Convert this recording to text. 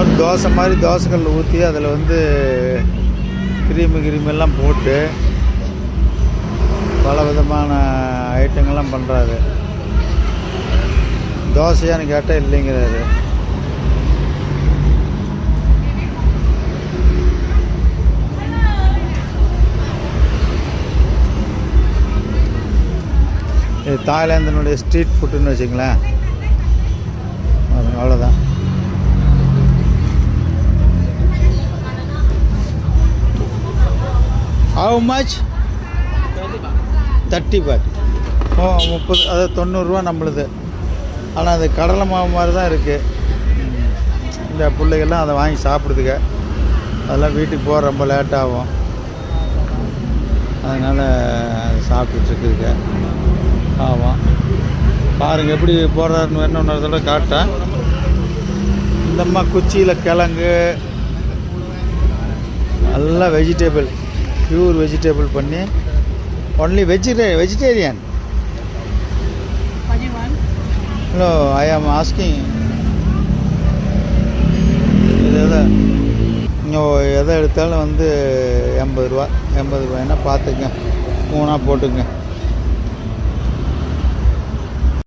மாதிரி தோசைக்கல்ல ஊற்றி அதில் வந்து கிரீமெல்லாம் போட்டு பல விதமான ஐட்டங்கள்லாம் பண்ணுறாரு. தோசையான்னு கேட்டால் இல்லைங்கிறாரு. இது தாய்லாந்தினுடைய ஸ்ட்ரீட் ஃபுட்டுன்னு வச்சுங்களேன். அவ்வளோதான். How much? 30 baht. 30, அதாவது 90 ரூபா நம்மளுது. ஆனால் அது கடலை மாவு மாதிரி தான் இருக்குது. இந்த பிள்ளைகள்லாம் அதை வாங்கி சாப்பிடுதுங்க. அதெல்லாம் வீட்டுக்கு போக ரொம்ப லேட் ஆகும். அதனால் சாப்பிட்டுட்ருக்குதுங்க. ஆமாம், பாருங்கள் எப்படி போடுறாருன்னு இன்னொரு தடவை காட்டேன். இந்தம்மா குச்சியில் கிழங்கு எல்லாம் வெஜிடபிள், பியூர் வெஜிடபிள் பண்ணி ஒன்லி வெஜிடேரியன். ஹலோ, ஐ ஆம் ஆஸ்கிங். இது எதை எடுத்தாலும் வந்து 80 ரூபாய்னா பார்த்துங்க, 3 போட்டுங்க.